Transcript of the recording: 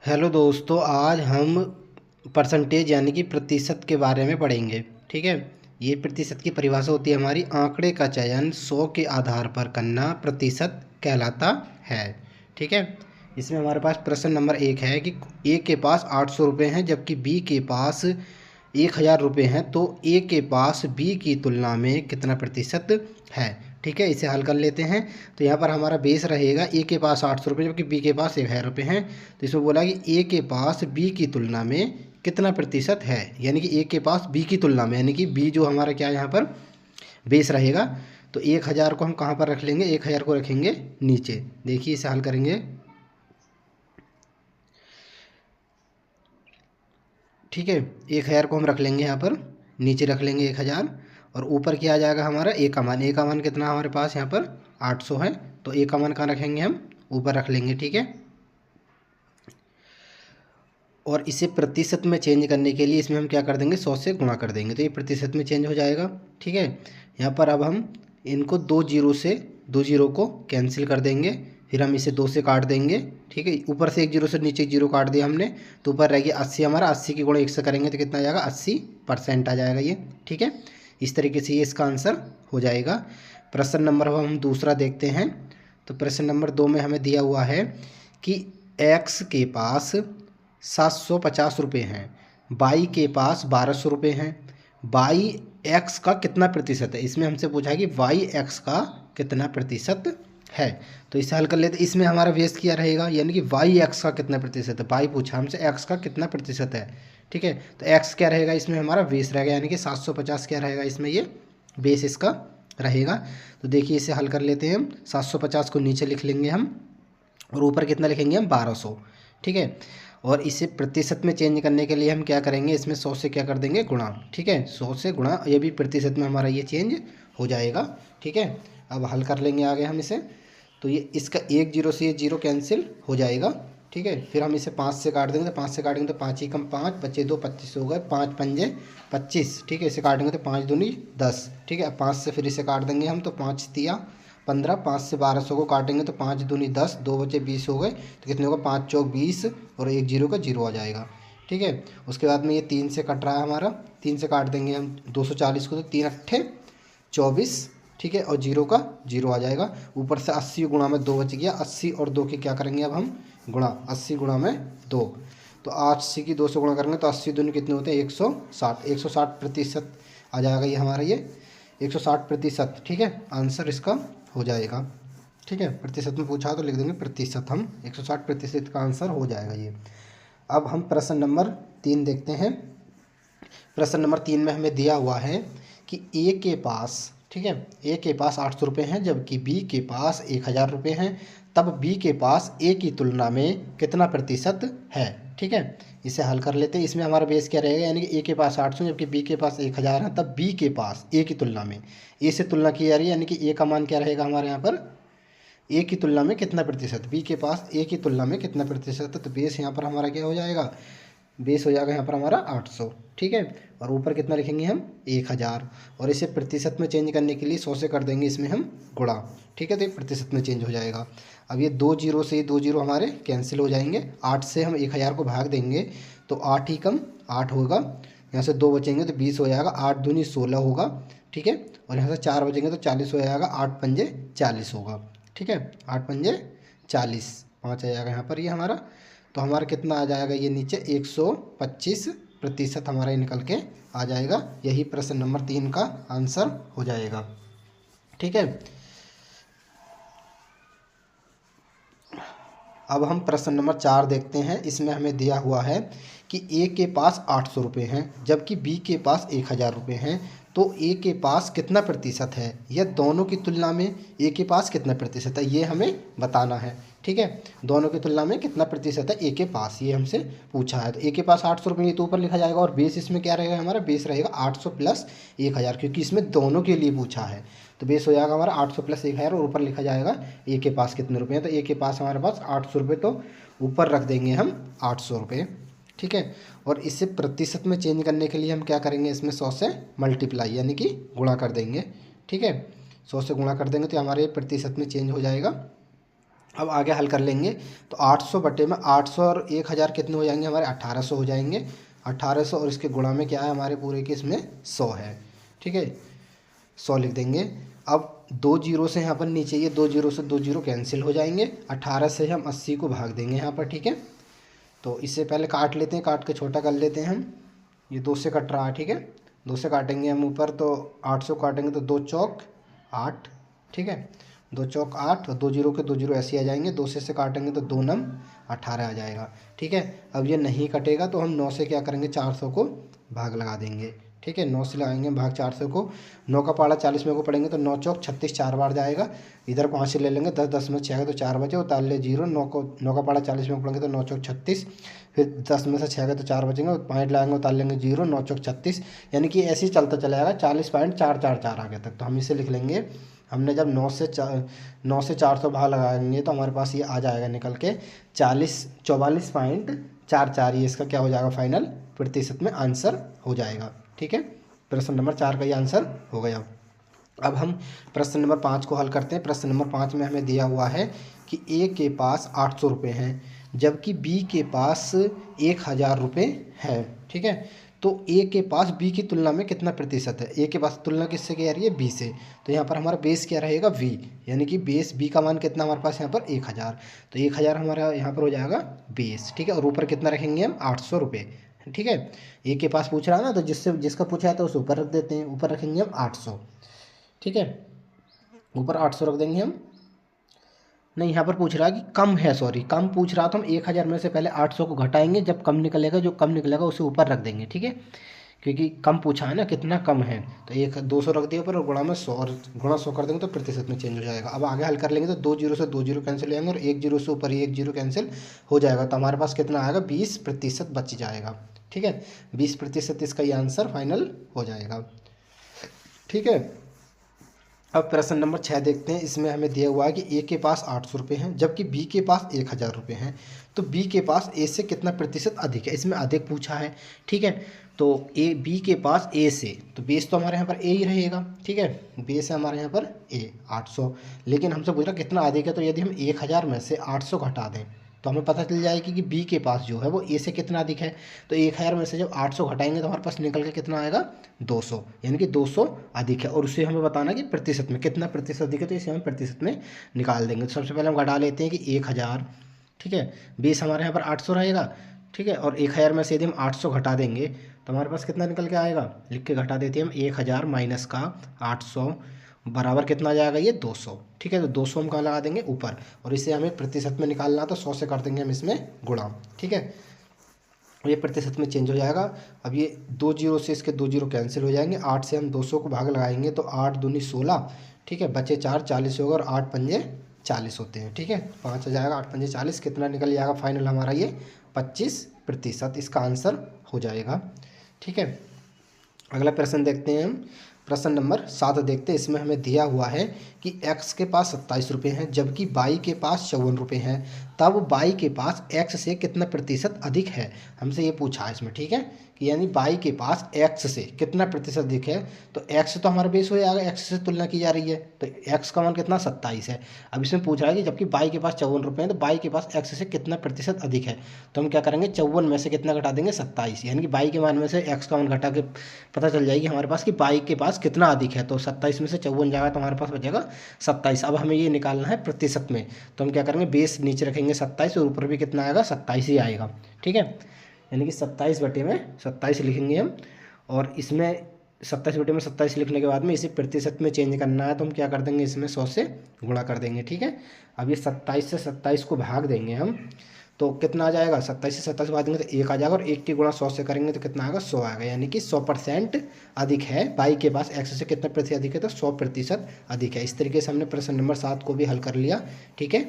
Hello दोस्तों, आज हम परसेंटेज यानी कि प्रतिशत के बारे में पढ़ेंगे। ठीक है। ये प्रतिशत की परिभाषा होती है हमारी, आंकड़े का चयन 100 के आधार पर करना प्रतिशत कहलाता है। ठीक है। इसमें हमारे पास प्रश्न नंबर 1 है कि ए के पास 800 रुपये हैं जबकि बी के पास 1000 रुपये हैं, तो ए के पास बी की तुलना में कितना प्रतिशत है। ठीक है, इसे हल कर लेते हैं। तो यहाँ पर हमारा बेस रहेगा ए के पास 800 रुपये जबकि बी के पास 1000 रुपये हैं। तो इसमें बोला कि ए के पास बी की तुलना में कितना प्रतिशत है, यानी कि ए के पास बी की तुलना में, यानी कि बी जो हमारा क्या यहाँ पर बेस रहेगा। तो 1000 को हम कहाँ पर रख लेंगे, 1000 को रखेंगे नीचे। देखिए इसे हल करेंगे। ठीक है, 1000 को हम रख लेंगे यहाँ पर नीचे, रख लेंगे 1000। और ऊपर क्या आ जाएगा हमारा ए का मान। ए का मान कितना हमारे पास यहाँ पर 800 है, तो ए का मान कहाँ रखेंगे हम, ऊपर रख लेंगे। ठीक है। और इसे प्रतिशत में चेंज करने के लिए इसमें हम क्या कर देंगे, 100 से गुणा कर देंगे, तो ये प्रतिशत में चेंज हो जाएगा। ठीक है। यहाँ पर अब हम इनको दो जीरो को कैंसिल कर देंगे, फिर हम इसे 2 से काट देंगे। ठीक है, ऊपर से एक जीरो से नीचे एक जीरो काट दिया हमने, तो ऊपर रहेगी 80 हमारा। 80 की गुणा 1 से करेंगे तो कितना आ जाएगा, 80% आ जाएगा ये। ठीक है, इस तरीके से ये इसका आंसर हो जाएगा। प्रश्न नंबर अब हम दूसरा देखते हैं। तो प्रश्न नंबर 2 में हमें दिया हुआ है कि एक्स के पास 750 रुपये हैं, बाई के पास 1200 रुपये हैं। बाई एक्स का कितना प्रतिशत है, इसमें हमसे पूछा है कि वाई एक्स का कितना प्रतिशत है। तो इसे हल कर लेते। इसमें हमारा बेस क्या रहेगा, यानी कि वाई एक्स का कितना प्रतिशत है। बाई पूछा हमसे एक्स का कितना प्रतिशत है। ठीक है, तो एक्स क्या रहेगा इसमें हमारा बेस रहेगा, यानी कि 750 क्या रहेगा इसमें, ये बेस इसका रहेगा। तो देखिए इसे हल कर लेते हैं हम। 750 को नीचे लिख लेंगे हम, और ऊपर कितना लिखेंगे हम, 1200। ठीक है, और इसे प्रतिशत में चेंज करने के लिए हम क्या करेंगे, इसमें 100 से क्या कर देंगे, गुणा। ठीक है, 100 से गुणा, ये भी प्रतिशत में हमारा ये चेंज हो जाएगा। ठीक है, अब हल कर लेंगे आगे हम इसे। तो ये इसका एक जीरो से ये जीरो कैंसिल हो जाएगा। ठीक है, फिर हम इसे 5 से काट देंगे, तो 5 से काटेंगे तो 5 ही कम 5 बचे 2, 25 हो गए। 5 पंजे 25। ठीक है, इसे काटेंगे तो 5 दूनी 10। ठीक है, अब 5 से फिर इसे काट देंगे हम, तो 5 तिया 15। 5 से 1200 को काटेंगे तो 5 दूनी 10, 2 बचे 20 हो गए। तो कितने होगा, 5 चौक 20, और एक जीरो का जीरो आ जाएगा। ठीक है, उसके बाद में ये 3 से कट रहा है हमारा, 3 से काट देंगे हम 240 को, तो 3 अट्ठे 24। ठीक है, और जीरो का जीरो आ जाएगा। ऊपर से 80 गुणा में 2 बच गया। 80 और 2 की क्या करेंगे अब हम, गुणा। 80 गुणा में 2, तो 80 की 2 से गुणा करेंगे तो 80 दूनी कितने होते हैं, 160। 160 प्रतिशत आ जाएगा ये हमारा, ये 160 प्रतिशत। ठीक है, आंसर इसका हो जाएगा। ठीक है, प्रतिशत में पूछा तो लिख देंगे प्रतिशत, हम 160 प्रतिशत का आंसर हो जाएगा ये। अब हम प्रश्न नंबर 3 देखते हैं। प्रश्न नंबर 3 में हमें दिया हुआ है कि ए के पास, ठीक है, ए के पास 800 रुपये हैं जबकि बी के पास 1000 रुपये हैं, तब बी के पास ए की तुलना में कितना प्रतिशत है। ठीक है, इसे हल कर लेते हैं। इसमें हमारा बेस क्या रहेगा, यानी कि ए के पास 800 जबकि बी के पास 1000 है, तब बी के पास ए की तुलना में, ए से तुलना की जा रही है, यानी कि ए का मान क्या रहेगा हमारे यहाँ पर, ए की तुलना में कितना प्रतिशत, बी के पास ए की तुलना में कितना प्रतिशत है। तो बेस यहाँ पर हमारा क्या हो जाएगा, बेस हो जाएगा यहाँ पर हमारा 800। ठीक है, और ऊपर कितना लिखेंगे हम, 1000। और इसे प्रतिशत में चेंज करने के लिए 100 से कर देंगे इसमें हम गुणा। ठीक है, तो ये प्रतिशत में चेंज हो जाएगा। अब ये 2 जीरो से ये 2 जीरो हमारे कैंसिल हो जाएंगे। 8 से हम 1000 को भाग देंगे तो 8 ही कम 8 होगा। यहाँ से 2 बचेंगे तो 20 हो जाएगा। 8 दूनी 16 होगा। ठीक है, और यहाँ से 4 बचेंगे तो 40 हो जाएगा। 8 पंजे 40 होगा। ठीक है, 8 पंजे 40, 5 आ जाएगा यहाँ पर ये हमारा। तो हमारा कितना आ जाएगा, ये नीचे 125 प्रतिशत हमारा ये निकल के आ जाएगा। यही प्रश्न नंबर 3 का आंसर हो जाएगा। ठीक है, अब हम प्रश्न नंबर 4 देखते हैं। इसमें हमें दिया हुआ है कि ए के पास 800 रुपये हैं जबकि बी के पास 1000 रुपये हैं, तो ए के पास कितना प्रतिशत है, यह दोनों की तुलना में ए के पास कितना प्रतिशत है, ये हमें बताना है। ठीक है, दोनों की तुलना में कितना प्रतिशत है ए के पास, ये हमसे पूछा है। तो ए के पास 800 रुपये, ये तो ऊपर लिखा जाएगा, और बेस इसमें क्या रहेगा हमारा, बेस रहेगा 800 प्लस 1000, क्योंकि इसमें दोनों के लिए पूछा है। तो बेस हो जाएगा हमारा 800 प्लस 1000, और ऊपर लिखा जाएगा ए के पास कितने रुपये हैं। तो ए के पास हमारे पास 800 रुपये, तो ऊपर रख देंगे हम 800 रुपये। ठीक है, और इसे प्रतिशत में चेंज करने के लिए हम क्या करेंगे, इसमें 100 से मल्टीप्लाई यानी कि गुणा कर देंगे। ठीक है, 100 से गुणा कर देंगे तो हमारे प्रतिशत में चेंज हो जाएगा। अब आगे हल कर लेंगे। तो 800 बटे में 800 और 1000 कितने हो जाएंगे हमारे 1800 हो जाएंगे। 1800 और इसके गुणा में क्या है हमारे पूरे के इसमें 100 है। ठीक है, 100 लिख देंगे। अब 2 जीरो से यहाँ पर नीचे ये 2 जीरो से 2 जीरो कैंसिल हो जाएंगे। 18 से हम 80 को भाग देंगे यहाँ पर। ठीक है, तो इससे पहले काट लेते हैं, काट के छोटा कर लेते हैं हम। ये 2 से कट रहा है। ठीक है, 2 से काटेंगे हम ऊपर, तो 800 काटेंगे तो 2 चौक 8। ठीक है, 2 चौक 8 और 2 जीरो के 2 जीरो ऐसे ही आ जाएंगे। 2 से काटेंगे तो 2 नम 18 आ जाएगा। ठीक है, अब ये नहीं कटेगा तो हम 9 से क्या करेंगे 400 को भाग लगा देंगे। ठीक है, 9 से लगाएंगे भाग 400 को। 9 का पाड़ा 40 में को पड़ेंगे तो 9 चौक 36 4 बार जाएगा। इधर 5 से ले लेंगे, 10 10 में 6 तो 4 बचे, उतार ले जीरो। 9 का पाड़ा 40 में को पड़ेंगे तो 9 चौक 36, फिर 10 में से 6 गए तो 4 बचेंगे, 5 लगाएंगे उतार लेंगे जीरो। 9 चौक 36, यानी कि ऐसे ही चलता चला जाएगा 40.444 आगे तक। तो हम इसे लिख लेंगे, हमने जब 9 से 400 भाग लगाएंगे तो हमारे पास ये आ जाएगा निकल के 44.44। ये इसका क्या हो जाएगा फाइनल प्रतिशत में आंसर हो जाएगा। ठीक है, प्रश्न नंबर 4 का ये आंसर हो गया। अब हम प्रश्न नंबर 5 को हल करते हैं। प्रश्न नंबर 5 में हमें दिया हुआ है कि ए के पास 800 रुपये हैं, जबकि बी के पास 1000 रुपये है। ठीक है, तो ए के पास बी की तुलना में कितना प्रतिशत है। ए के पास तुलना किससे की जा रही है, बी से। तो यहाँ पर हमारा बेस क्या रहेगा, वी, यानी कि बेस बी का मान कितना हमारे पास यहाँ पर 1000। तो 1000 हमारा यहाँ पर हो जाएगा बेस। ठीक है, और ऊपर कितना रखेंगे हम 800 रुपये। ठीक है, ए के पास पूछ रहा है ना, तो जिसका पूछा है तो उसे ऊपर रख देते हैं। ऊपर रखेंगे हम 800। ठीक है, ऊपर 800 रख देंगे हम। नहीं, यहाँ पर पूछ रहा है कि कम है, सॉरी कम पूछ रहा था। हम 1000 में से पहले 800 को घटाएंगे, जब कम निकलेगा, जो कम निकलेगा उसे ऊपर रख देंगे। ठीक है, क्योंकि कम पूछा है ना, कितना कम है, तो 200 रख दिया ऊपर और गुणा में 100, और गुणा 100 कर देंगे तो प्रतिशत में चेंज हो जाएगा। अब आगे हल कर लेंगे तो 2 जीरो से 2 जीरो कैंसिल हो जाएंगे और 1 जीरो से ऊपर ही 1 जीरो कैंसिल हो जाएगा। तो हमारे पास कितना आएगा 20% बच जाएगा। ठीक है, 20% इसका ये आंसर फाइनल हो जाएगा। ठीक है, अब प्रश्न नंबर 6 देखते हैं। इसमें हमें दिया हुआ है कि ए के पास 800 रुपये हैं, जबकि बी के पास 1000 रुपये हैं। तो बी के पास ए से कितना प्रतिशत अधिक है, इसमें अधिक पूछा है। ठीक है, तो ए बी के पास ए से, तो बेस तो हमारे यहाँ पर ए ही रहेगा। ठीक है, बेस है हमारे यहाँ पर ए 800, लेकिन हमसे पूछ रहा कितना अधिक है। तो यदि हम 1000 में से 800 घटा दें तो हमें पता चल जाएगी कि बी के पास जो है वो ए से कितना अधिक है। तो 1000 में से जब 800 घटाएंगे तो हमारे पास निकल के कितना आएगा 200, यानी कि 200 अधिक है। और उसे हमें बताना कि प्रतिशत में कितना प्रतिशत अधिक है, तो इसे हम प्रतिशत में निकाल देंगे। तो सबसे पहले हम घटा लेते हैं कि 1000। ठीक है, बेस हमारे यहाँ पर 800 रहेगा। ठीक है, और 1000 में से यदि हम 800 घटा देंगे तो हमारे पास कितना निकल के आएगा, लिख के घटा देते हैं हम। 1000 माइनस का 800 बराबर कितना आ जाएगा, ये 200। ठीक है, तो 200 हम कहाँ लगा देंगे ऊपर, और इसे हमें प्रतिशत में निकालना, तो 100 से कर देंगे हम इसमें गुणा। ठीक है, ये प्रतिशत में चेंज हो जाएगा। अब ये 2 जीरो से इसके 2 जीरो कैंसिल हो जाएंगे। 8 से हम 200 को भाग लगाएंगे तो 8 दूनी 16। ठीक है, बचे 4, 40 होगा, और 8 पंजे 40 होते हैं। ठीक है, 5 आ जाएगा, 8 पंजे 40, कितना निकल जाएगा फाइनल हमारा ये 25% इसका आंसर हो जाएगा। ठीक है, अगला प्रश्न देखते हैं हम। प्रश्न नंबर 7 देखते हैं। इसमें हमें दिया हुआ है कि x के पास 27 रुपये हैं, जबकि y के पास 54 रुपये हैं। तब y के पास x से कितना प्रतिशत अधिक है, हमसे ये पूछा है इसमें। ठीक है, कि यानी y के पास x से कितना प्रतिशत अधिक है। तो x तो हमारा बेस हो जाएगा, x से तुलना की जा रही है, तो x का मान कितना 27 है। अब इसमें पूछ रहा है कि जबकि y के पास 54 रुपये हैं, तो y के पास x से कितना प्रतिशत अधिक है। तो हम क्या करेंगे, 54 में से कितना घटा देंगे 27, यानी कि y के मान में से x का मान घटा के पता चल जाएगी हमारे पास कि y के पास कितना अधिक है। तो 27 में से 54 जाएगा तो हमारे पास बचेगा 27। अब हमें ये निकालना है प्रतिशत में, तो हम क्या करेंगे, बेस नीचे रखेंगे 27 और ऊपर भी कितना आएगा 27 ही आएगा। ठीक है, यानी कि 27 बटे में 27 लिखेंगे हम, और इसमें 27 बटे में 27 लिखने के बाद में इसे प्रतिशत में चेंज करना है, तो हम क्या कर देंगे, इसमें 100 से गुणा कर देंगे। ठीक है, अब ये 27 से 27 को भाग देंगे हम, तो कितना आ जाएगा, 27 से 27 भाग देंगे तो 1 आ जाएगा, और 1 की गुणा 100 से करेंगे तो कितना आएगा 100 आएगा, यानी कि 100% अधिक है। y के पास x से कितना प्रतिशत अधिक है, तो 100% अधिक है। इस तरीके से हमने प्रश्न नंबर 7 को भी हल कर लिया। ठीक है।